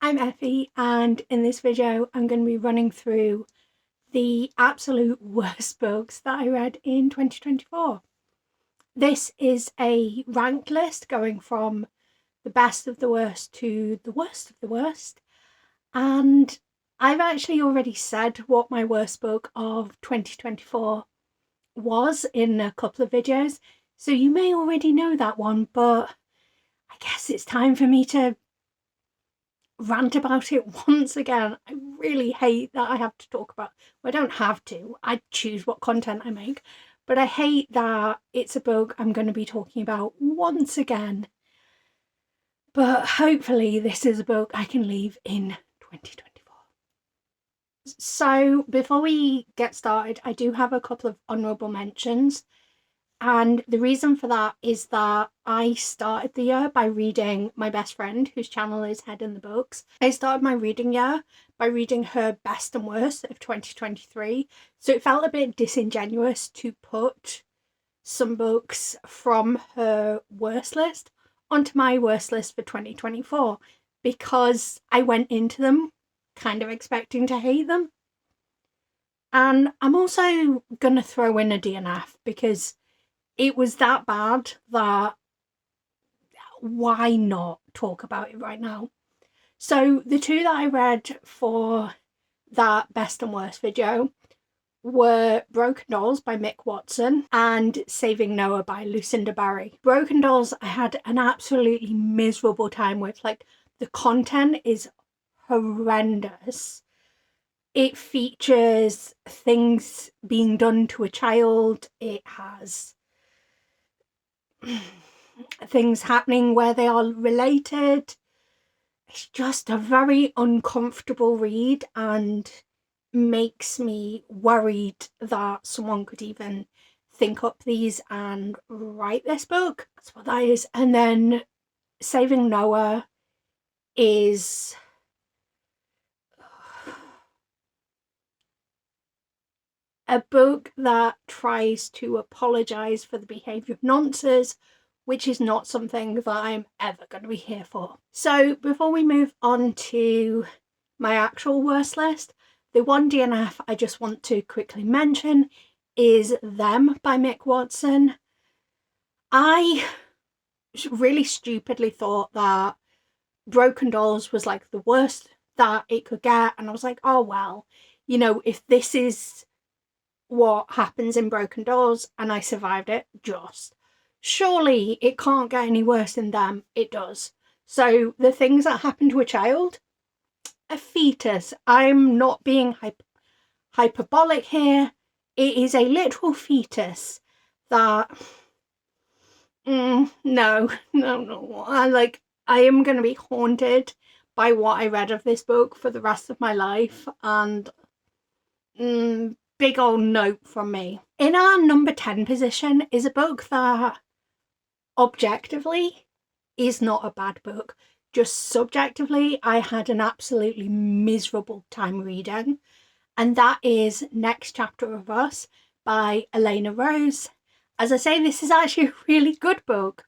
I'm Effie, and in this video I'm going to be running through the absolute worst books that I read in 2024. This is a ranked list going from the best of the worst to the worst of the worst, and I've actually already said what my worst book of 2024 was in a couple of videos, so you may already know that one, but I guess it's time for me to rant about it once again. I really hate that I have to talk about, well, I don't have to, I choose what content I make, but I hate that it's a book I'm going to be talking about once again. But hopefully this is a book I can leave in 2024. So before we get started, I do have a couple of honourable mentions. And the reason for that is that I started the year by reading my best friend, whose channel is Head in the Books. I started my reading year by reading her best and worst of 2023. So it felt a bit disingenuous to put some books from her worst list onto my worst list for 2024, because I went into them kind of expecting to hate them. And I'm also going to throw in a DNF because it was that bad that why not talk about it right now? So the two that I read for that best and worst video were Broken Dolls by Mick Watson and Saving Noah by Lucinda Barry. Broken Dolls I had an absolutely miserable time with. Like, the content is horrendous. It features things being done to a child. It has things happening where they are related. It's just a very uncomfortable read and makes me worried that someone could even think up these and write this book. That's what that is. And then Saving Noah is a book that tries to apologise for the behaviour of nonces, which is not something that I'm ever going to be here for. So before we move on to my actual worst list, the one DNF I just want to quickly mention is Them by Mick Watson. I really stupidly thought that Broken Dolls was like the worst that it could get, and I was like, oh well, you know, if this is what happens in Broken Dolls and I survived it, surely it can't get any worse than Them. It does. So the things that happen to a child, a fetus, I'm not being hyperbolic here, it is a literal fetus that no, I am going to be haunted by what I read of this book for the rest of my life, and big old note from me. In our number 10 position is a book that objectively is not a bad book. Just subjectively, I had an absolutely miserable time reading, and that is Next Chapter of Us by Elena Rose. As I say, this is actually a really good book,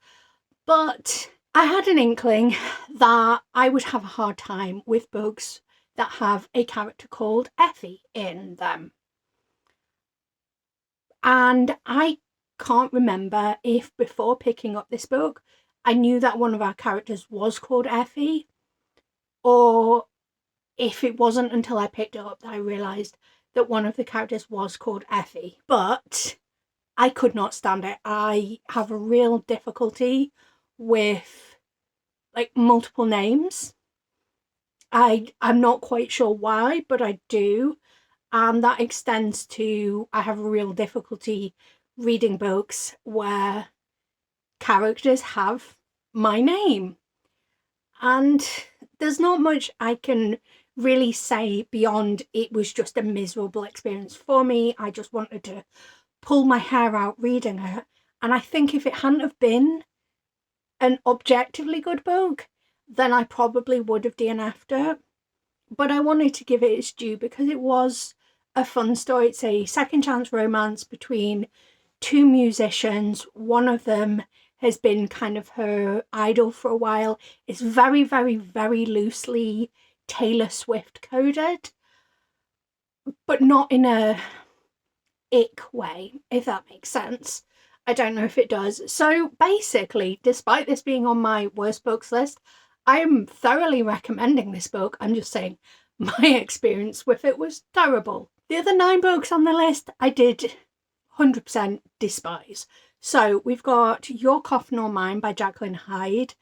but I had an inkling that I would have a hard time with books that have a character called Effie in them. And I can't remember if before picking up this book I knew that one of our characters was called Effie, or if it wasn't until I picked it up that I realised that one of the characters was called Effie. But I could not stand it. I have a real difficulty with like multiple names. I'm not quite sure why, but I do. And that extends to, I have a real difficulty reading books where characters have my name. And there's not much I can really say beyond it was just a miserable experience for me. I just wanted to pull my hair out reading it. And I think if it hadn't have been an objectively good book, then I probably would have DNF'd it. But I wanted to give it its due because it was a fun story. It's a second chance romance between two musicians. One of them has been kind of her idol for a while. It's very, very, very loosely Taylor Swift coded, but not in a ick way, if that makes sense. I don't know if it does. So basically, despite this being on my worst books list, I am thoroughly recommending this book. I'm just saying my experience with it was terrible. The other 9 books on the list I did 100% despise. So we've got Your Coffin or Mine by Jacqueline Hyde.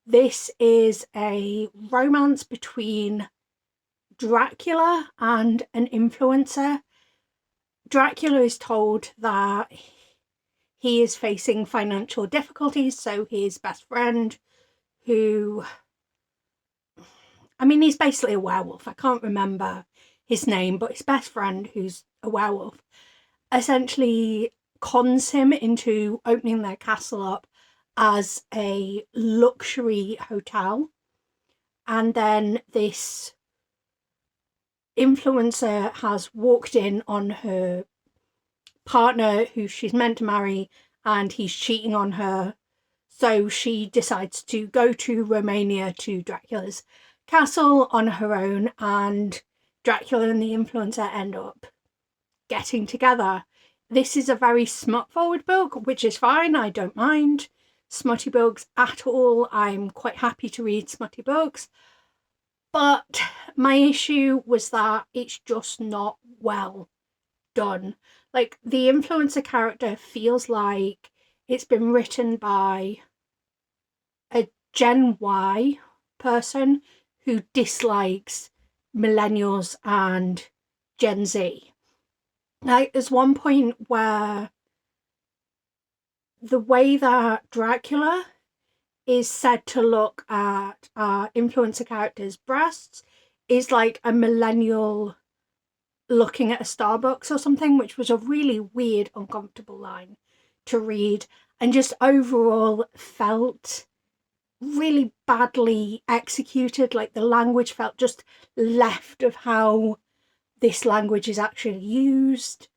This is a romance between Dracula and an influencer. Dracula is told that he is facing financial difficulties, so his best friend, who, I mean, he's basically a werewolf. I can't remember his name, but his best friend, who's a werewolf, essentially cons him into opening their castle up as a luxury hotel. And then this influencer has walked in on her partner who she's meant to marry, and he's cheating on her. So she decides to go to Romania to Dracula's castle on her own, and Dracula and the influencer end up getting together. This is a very smut forward book, which is fine. I don't mind smutty books at all. I'm quite happy to read smutty books. But my issue was that it's just not well done. Like, the influencer character feels like it's been written by a Gen Y person who dislikes millennials and Gen Z. Like, there's one point where the way that Dracula is said to look at our influencer character's breasts is like a millennial looking at a Starbucks or something, which was a really weird, uncomfortable line to read, and just overall felt really badly executed. Like, the language felt just left of how this language is actually used.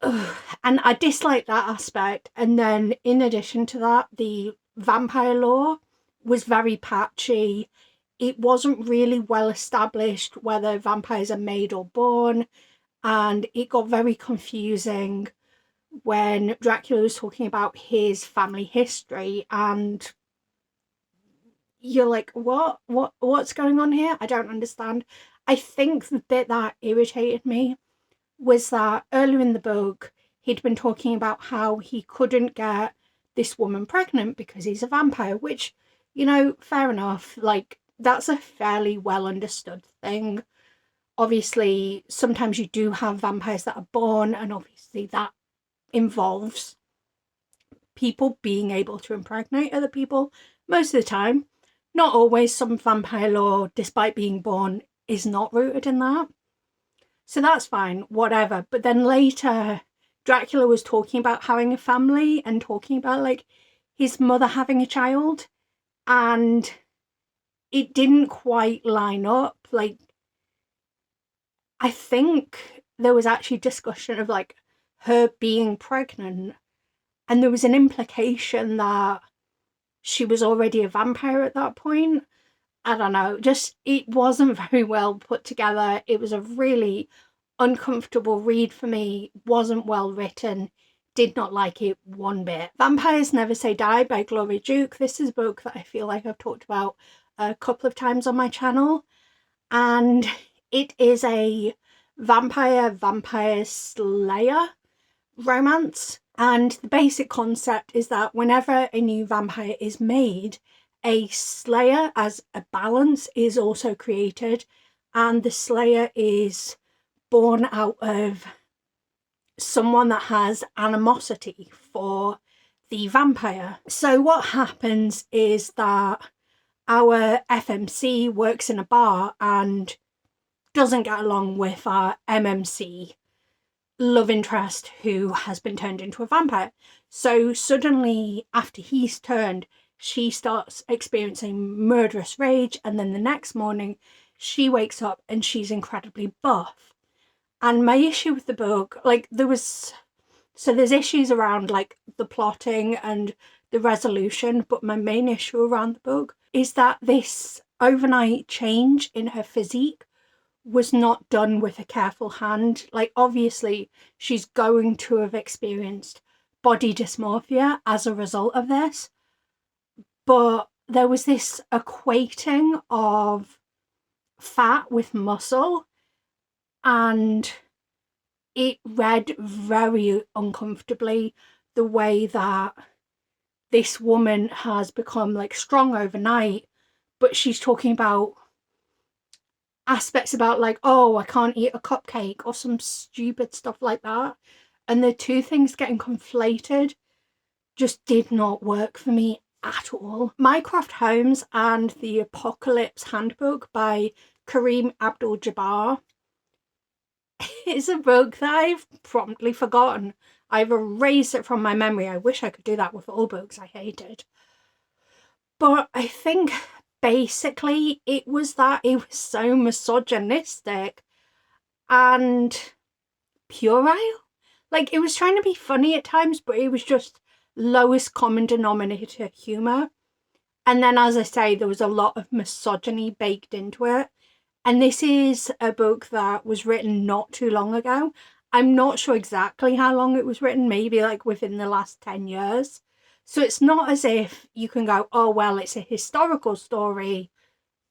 Ugh. And I dislike that aspect. And then in addition to that, the vampire lore was very patchy. It wasn't really well established whether vampires are made or born, and it got very confusing when Dracula was talking about his family history, and you're like, what's going on here? I don't understand. I think the bit that irritated me was that earlier in the book, he'd been talking about how he couldn't get this woman pregnant because he's a vampire, which, you know, fair enough. Like, that's a fairly well understood thing. Obviously, sometimes you do have vampires that are born, and obviously that involves people being able to impregnate other people most of the time. Not always. Some vampire lore, despite being born, is not rooted in that. So that's fine, whatever. But then later, Dracula was talking about having a family and talking about, like, his mother having a child, and it didn't quite line up. Like, I think there was actually discussion of, like, her being pregnant, and there was an implication that she was already a vampire at that point. I don't know, just, it wasn't very well put together. It was a really uncomfortable read for me, wasn't well written, did not like it one bit. Vampires Never Say Die by Gloria Duke. This is a book that I feel like I've talked about a couple of times on my channel, and it is a vampire slayer romance. And the basic concept is that whenever a new vampire is made, a slayer as a balance is also created, and the slayer is born out of someone that has animosity for the vampire. So what happens is that our FMC works in a bar and doesn't get along with our MMC love interest, who has been turned into a vampire. So suddenly, after he's turned, she starts experiencing murderous rage, and then the next morning she wakes up and she's incredibly buff. And my issue with the book, like, there's issues around, like, the plotting and the resolution, but my main issue around the book is that this overnight change in her physique was not done with a careful hand. Like, obviously, she's going to have experienced body dysmorphia as a result of this, but there was this equating of fat with muscle, and it read very uncomfortably, the way that this woman has become like strong overnight, but she's talking about aspects about like, oh, I can't eat a cupcake or some stupid stuff like that. And the two things getting conflated just did not work for me at all. Mycroft Holmes and the Apocalypse Handbook by Kareem Abdul-Jabbar is a book that I've promptly forgotten. I've erased it from my memory. I wish I could do that with all books I hated. But I think basically it was that it was so misogynistic and puerile. Like, it was trying to be funny at times, but it was just lowest common denominator humour. And then, as I say, there was a lot of misogyny baked into it. And this is a book that was written not too long ago. I'm not sure exactly how long it was written, maybe like within the last 10 years. So it's not as if you can go, oh, well, it's a historical story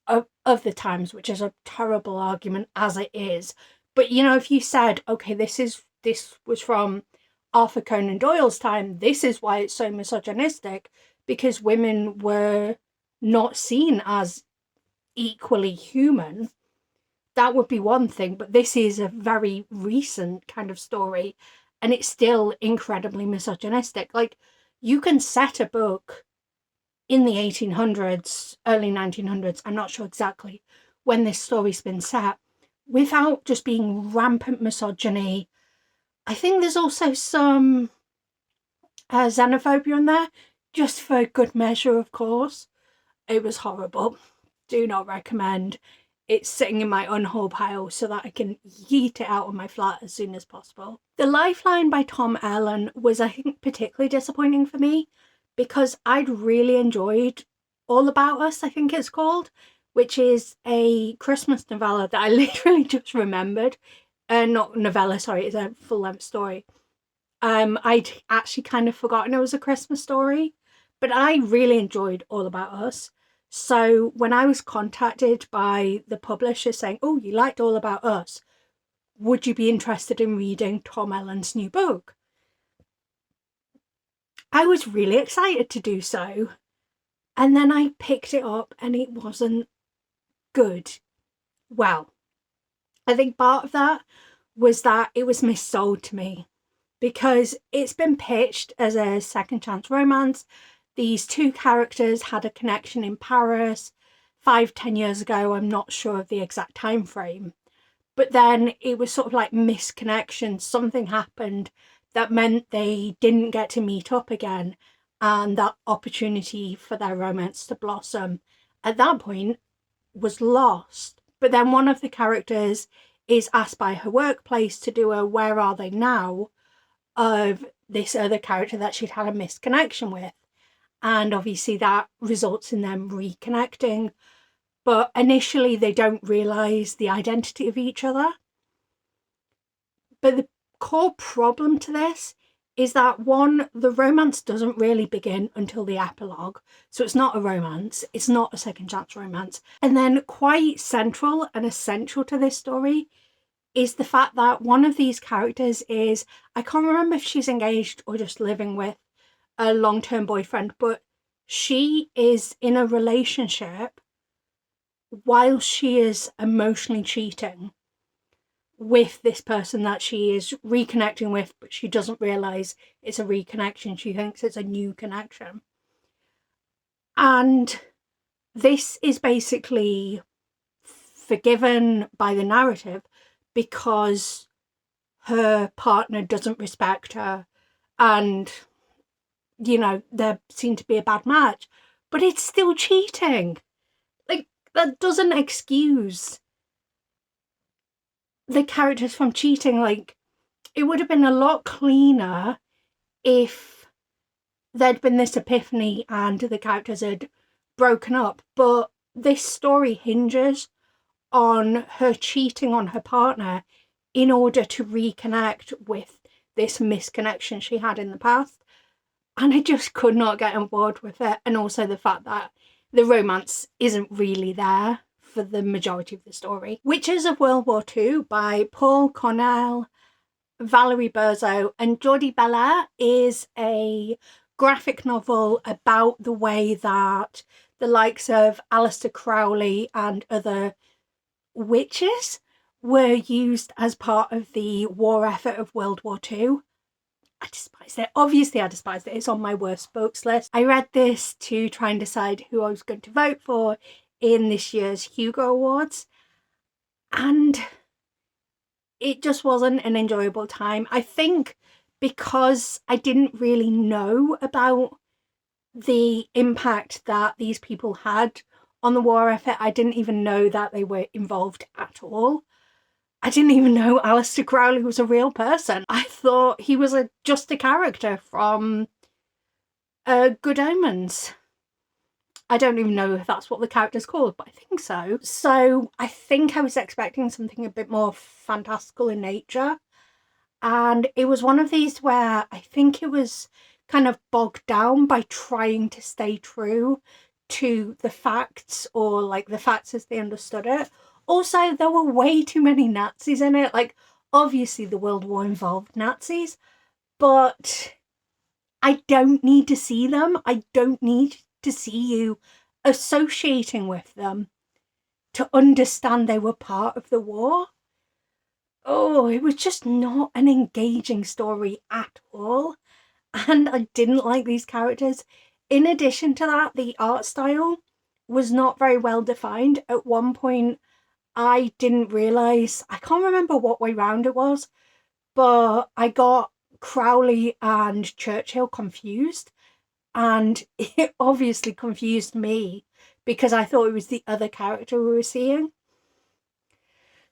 of the times, which is a terrible argument as it is. But, you know, if you said, okay, this was from Arthur Conan Doyle's time, this is why it's so misogynistic, because women were not seen as equally human, that would be one thing. But this is a very recent kind of story, and it's still incredibly misogynistic. Like, you can set a book in the 1800s, early 1900s, I'm not sure exactly when this story's been set, without just being rampant misogyny. I think there's also some xenophobia in there, just for good measure, of course. It was horrible. Do not recommend. It's sitting in my unhaul pile so that I can yeet it out of my flat as soon as possible. The Lifeline by Tom Allen was, I think, particularly disappointing for me, because I'd really enjoyed All About Us, I think it's called, which is a Christmas novella that I literally just remembered. Not novella, sorry, it's a full-length story. I'd actually kind of forgotten it was a Christmas story, but I really enjoyed All About Us. So when I was contacted by the publisher saying, oh, you liked All About Us, would you be interested in reading Tom Allen's new book? I was really excited to do so. And then I picked it up and it wasn't good. Well, I think part of that was that it was missold to me, because it's been pitched as a second chance romance. These two characters had a connection in Paris 5-10 years ago. I'm not sure of the exact time frame. But then it was sort of like misconnection. Something happened that meant they didn't get to meet up again, and that opportunity for their romance to blossom at that point was lost. But then one of the characters is asked by her workplace to do a Where Are They Now of this other character that she'd had a misconnection with. And obviously that results in them reconnecting. But initially they don't realise the identity of each other. But the core problem to this is that, one, the romance doesn't really begin until the epilogue. So it's not a romance, it's not a second chance romance. And then quite central and essential to this story is the fact that one of these characters is, I can't remember if she's engaged or just living with a long-term boyfriend, but she is in a relationship while she is emotionally cheating with this person that she is reconnecting with, but she doesn't realise it's a reconnection. She thinks it's a new connection. And this is basically forgiven by the narrative because her partner doesn't respect her, and, you know, there seemed to be a bad match, but it's still cheating. Like, that doesn't excuse the characters from cheating. Like, it would have been a lot cleaner if there'd been this epiphany and the characters had broken up, but this story hinges on her cheating on her partner in order to reconnect with this misconnection she had in the past. And I just could not get on board with it. And also the fact that the romance isn't really there for the majority of the story. Witches of World War II by Paul Cornell, Valerie Berzo and Jordi Belair is a graphic novel about the way that the likes of Aleister Crowley and other witches were used as part of the war effort of World War II. I despised it. Obviously, I despised it. It's on my worst books list. I read this to try and decide who I was going to vote for in this year's Hugo Awards, and it just wasn't an enjoyable time. I think because I didn't really know about the impact that these people had on the war effort, I didn't even know that they were involved at all. I didn't even know Aleister Crowley was a real person. I thought he was just a character from Good Omens. I don't even know if that's what the character's called, but I think so. So I think I was expecting something a bit more fantastical in nature. And it was one of these where I think it was kind of bogged down by trying to stay true to the facts, or like the facts as they understood it. Also, there were way too many Nazis in it. Like, obviously the World War involved Nazis, but I don't need to see them. I don't need to see you associating with them to understand they were part of the war. Oh, it was just not an engaging story at all. And I didn't like these characters. In addition to that, the art style was not very well defined. At one point, I didn't realise, I can't remember what way round it was, but I got Crowley and Churchill confused. And it obviously confused me because I thought it was the other character we were seeing.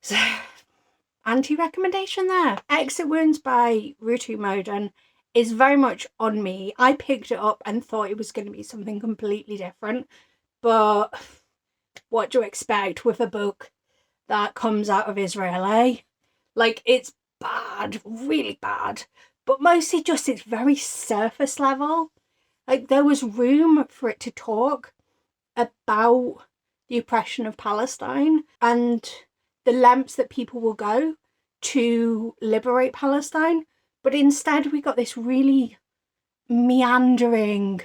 So, anti-recommendation there. Exit Wounds by Rutu Moden is very much on me. I picked it up and thought it was going to be something completely different, but what do you expect with a book that comes out of Israel, eh? Like, it's bad, really bad, but mostly just it's very surface level. Like, there was room for it to talk about the oppression of Palestine and the lengths that people will go to liberate Palestine, but instead we got this really meandering,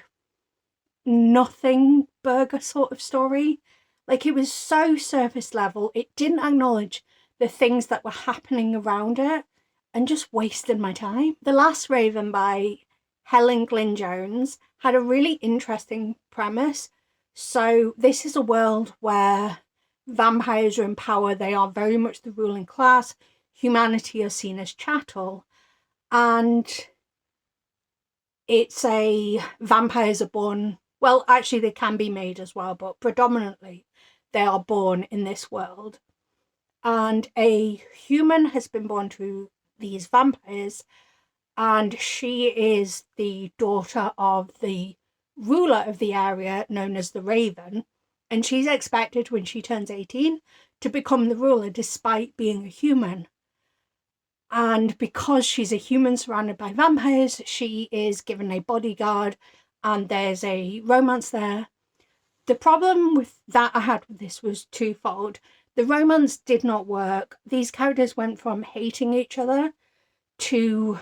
nothing burger sort of story. Like, it was so surface level, it didn't acknowledge the things that were happening around it and just wasted my time. The Last Raven by Helen Glynn Jones had a really interesting premise. So this is a world where vampires are in power. They are very much the ruling class. Humanity are seen as chattel. And it's vampires are born, well, actually they can be made as well, but predominantly they are born in this world. And a human has been born to these vampires, and she is the daughter of the ruler of the area known as the Raven, and she's expected when she turns 18 to become the ruler despite being a human. And because she's a human surrounded by vampires, she is given a bodyguard and there's a romance there. The problem with that I had with this was twofold. The romance did not work. These characters went from hating each other to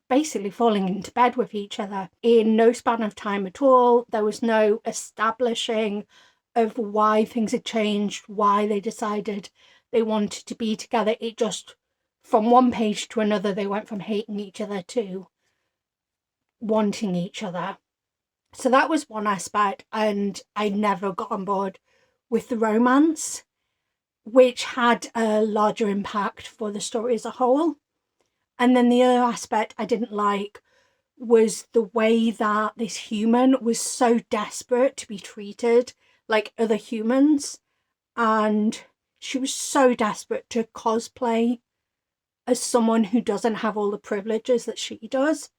basically falling into bed with each other in no span of time at all. There was no establishing of why things had changed, why they decided they wanted to be together. It just, from one page to another, they went from hating each other to wanting each other. So that was one aspect, and I never got on board with the romance, which had a larger impact for the story as a whole. And then the other aspect I didn't like was the way that this human was so desperate to be treated like other humans, and she was so desperate to cosplay as someone who doesn't have all the privileges that she does,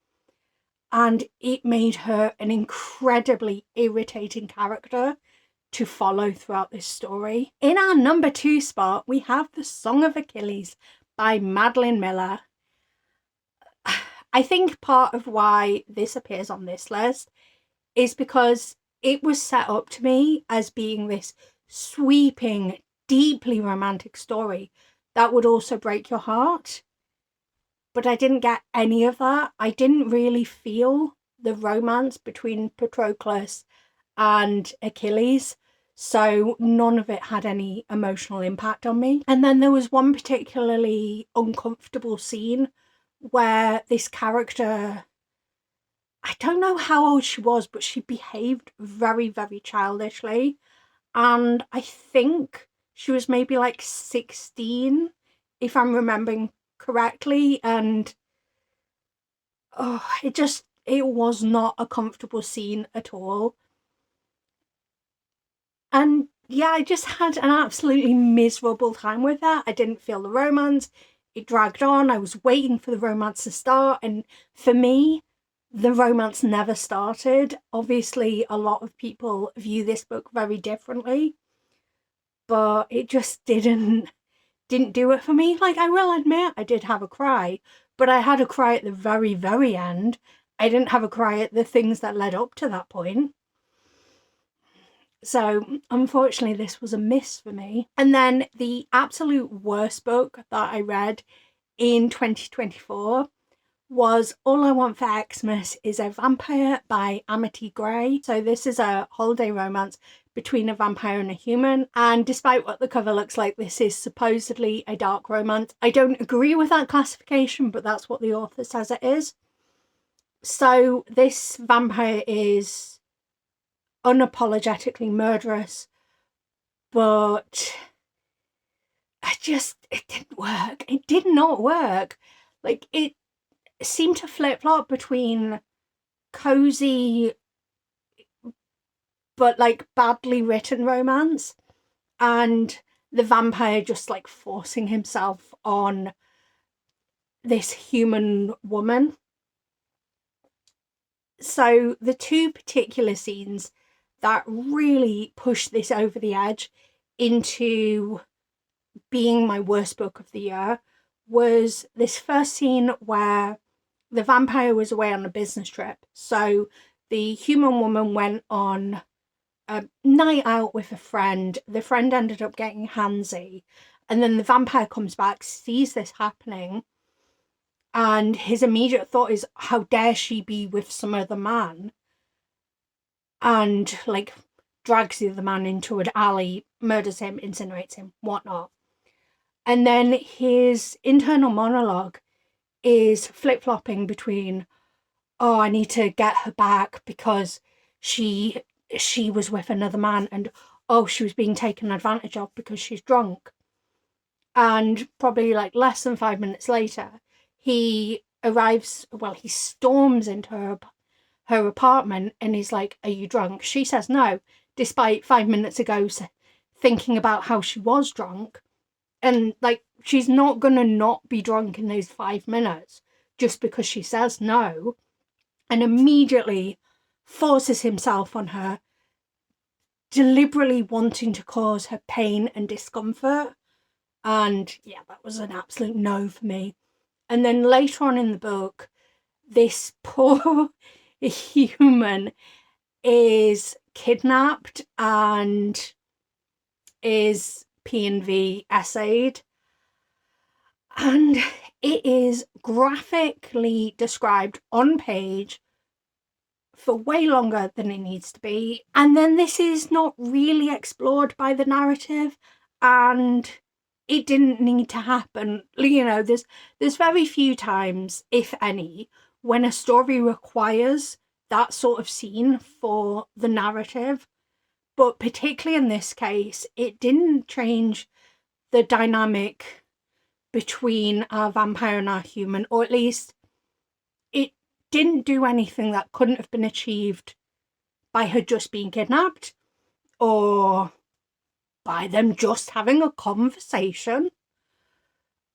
and it made her an incredibly irritating character to follow throughout this story. In our number 2 spot, we have The Song of Achilles by Madeline Miller. I think part of why this appears on this list is because it was set up to me as being this sweeping, deeply romantic story that would also break your heart. But I didn't get any of that. I didn't really feel the romance between Patroclus and Achilles, so none of it had any emotional impact on me. And then there was one particularly uncomfortable scene where this character, I don't know how old she was, but she behaved very, very childishly. And I think she was maybe like 16, if I'm remembering correctly. And it was not a comfortable scene at all. And yeah, I just had an absolutely miserable time with that. I didn't feel the romance. It dragged on. I was waiting for the romance to start. And for me, the romance never started. Obviously, a lot of people view this book very differently, but it just didn't do it for me. Like, I will admit, I did have a cry, but I had a cry at the very, very end. I didn't have a cry at the things that led up to that point. So, unfortunately, this was a miss for me. And then the absolute worst book that I read in 2024 was All I Want for Xmas is a Vampire by Amity Gray. So this is a holiday romance between a vampire and a human. And despite what the cover looks like, this is supposedly a dark romance. I don't agree with that classification, but that's what the author says it is. So this vampire is unapologetically murderous, but it didn't work. It did not work. Like, it seemed to flip-flop between cozy but like badly written romance and the vampire just like forcing himself on this human woman. So the two particular scenes that really pushed this over the edge into being my worst book of the year was this first scene where the vampire was away on a business trip. So the human woman went on a night out with a friend. The friend ended up getting handsy. And then the vampire comes back, sees this happening. And his immediate thought is, how dare she be with some other man? And like drags the other man into an alley, murders him, incinerates him, whatnot. And then his internal monologue is flip-flopping between, oh, I need to get her back because she was with another man, and oh, she was being taken advantage of because she's drunk. And probably like less than 5 minutes later, he storms into her apartment and he's like, are you drunk? She says no, despite 5 minutes ago thinking about how she was drunk. And like, she's not gonna not be drunk in those 5 minutes just because she says no. And immediately forces himself on her, deliberately wanting to cause her pain and discomfort. And yeah, that was an absolute no for me. And then later on in the book, this poor human is kidnapped and is P&V essayed. And it is graphically described on page for way longer than it needs to be. And then this is not really explored by the narrative, and it didn't need to happen. You know, there's very few times, if any, when a story requires that sort of scene for the narrative. But particularly in this case, it didn't change the dynamic between our vampire and our human, or at least it didn't do anything that couldn't have been achieved by her just being kidnapped or by them just having a conversation.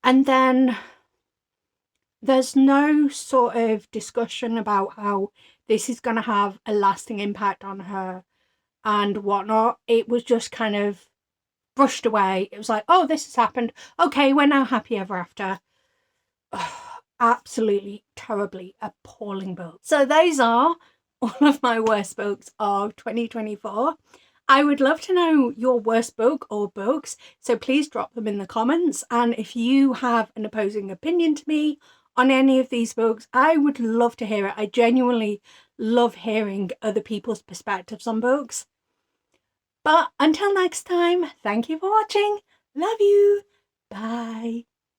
And then there's no sort of discussion about how this is going to have a lasting impact on her and whatnot. It was just kind of brushed away. It was like, oh, this has happened. Okay, we're now happy ever after. Absolutely terribly appalling book. So those are all of my worst books of 2024. I would love to know your worst book or books, so please drop them in the comments. And if you have an opposing opinion to me on any of these books, I would love to hear it. I genuinely love hearing other people's perspectives on books. But until next time, thank you for watching. Love you. Bye.